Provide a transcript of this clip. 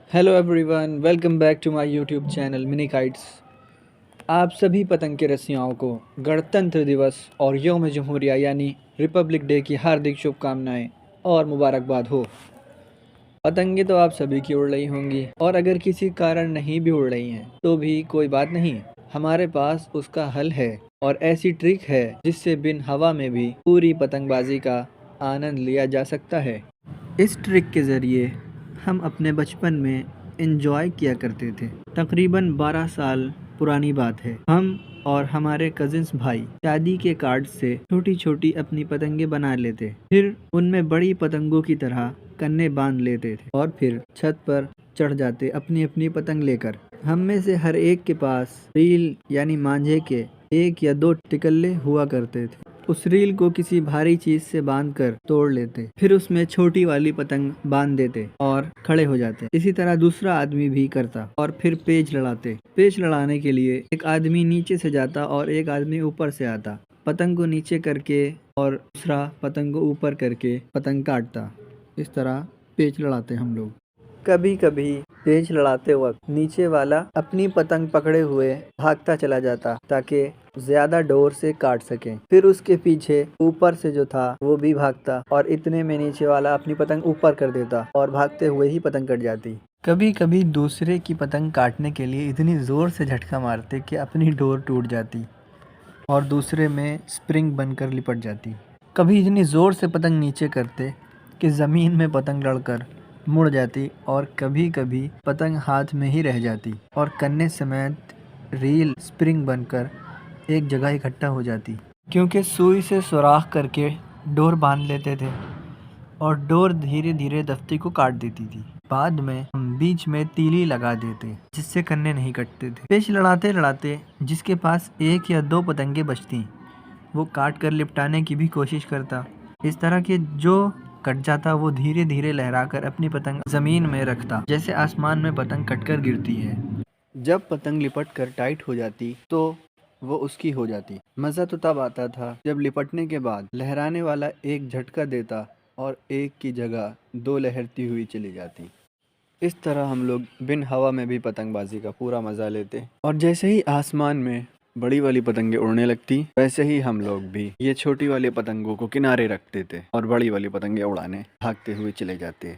Hello everyone, welcome back to my YouTube channel mini kites. आप सभी पतंग के रसियाओं को गणतंत्र दिवस और यौम जमहूरिया यानी रिपब्लिक डे की हार्दिक शुभकामनाएं और मुबारकबाद हो। पतंगे तो आप सभी की उड़ रही होंगी और अगर किसी कारण नहीं भी उड़ रही हैं तो भी कोई बात नहीं, हमारे पास उसका हल है और ऐसी ट्रिक है जिससे बिन हवा में भी पूरी पतंगबाजी का आनंद लिया जा सकता है। इस ट्रिक के ज़रिए हम अपने बचपन में एंजॉय किया करते थे। तकरीबन 12 साल पुरानी बात है। हम और हमारे कजिन्स भाई शादी के कार्ड से छोटी छोटी अपनी पतंगे बना लेते, फिर उनमें बड़ी पतंगों की तरह कन्ने बांध लेते थे और फिर छत पर चढ़ जाते अपनी अपनी पतंग लेकर। हम में से हर एक के पास रील यानी मांझे के 1 या 2 टिकल्ले हुआ करते थे। उस रील को किसी भारी चीज से बांधकर तोड़ लेते, फिर उसमें छोटी वाली पतंग बांध देते और खड़े हो जाते। इसी तरह दूसरा आदमी भी करता और फिर पेच लड़ाते। पेच लड़ाने के लिए एक आदमी नीचे से जाता और एक आदमी ऊपर से आता, पतंग को नीचे करके और दूसरा पतंग को ऊपर करके पतंग काटता। इस तरह पेच लड़ाते हम लोग। कभी कभी पेच लड़ाते वक्त नीचे वाला अपनी पतंग पकड़े हुए भागता चला जाता ताकि ज्यादा डोर से काट सके। फिर उसके पीछे ऊपर से जो था वो भी भागता और इतने में नीचे वाला अपनी पतंग ऊपर कर देता और भागते हुए ही पतंग कट जाती। कभी कभी दूसरे की पतंग काटने के लिए इतनी जोर से झटका मारते कि अपनी डोर टूट जाती और दूसरे में स्प्रिंग बनकर लिपट जाती। कभी इतनी जोर से पतंग नीचे करते कि ज़मीन में पतंग लड़कर मुड़ जाती और कभी कभी पतंग हाथ में ही रह जाती और कन्ने समेत रील स्प्रिंग बनकर एक जगह इकट्ठा हो जाती। क्योंकि सुई से सुराख करके डोर बांध लेते थे और डोर धीरे धीरे दफ्ती को काट देती थी। बाद में हम बीच में तीली लगा देते जिससे कन्ने नहीं कटते थे। पेच लड़ाते लड़ाते जिसके पास 1 या 2 पतंगे बचती वो काट कर लिपटाने की भी कोशिश करता। इस तरह के जो कट जाता वो धीरे धीरे लहराकर अपनी पतंग जमीन में रखता, जैसे आसमान में पतंग कटकर गिरती है। जब पतंग लिपट कर टाइट हो जाती तो वो उसकी हो जाती। मज़ा तो तब आता था जब लिपटने के बाद लहराने वाला एक झटका देता और एक की जगह 2 लहरती हुई चली जाती। इस तरह हम लोग बिन हवा में भी पतंगबाजी का पूरा मज़ा लेते और जैसे ही आसमान में बड़ी वाली पतंगे उड़ने लगती वैसे ही हम लोग भी ये छोटी वाली पतंगों को किनारे रखते थे और बड़ी वाली पतंगे उड़ाने भागते हुए चले जाते।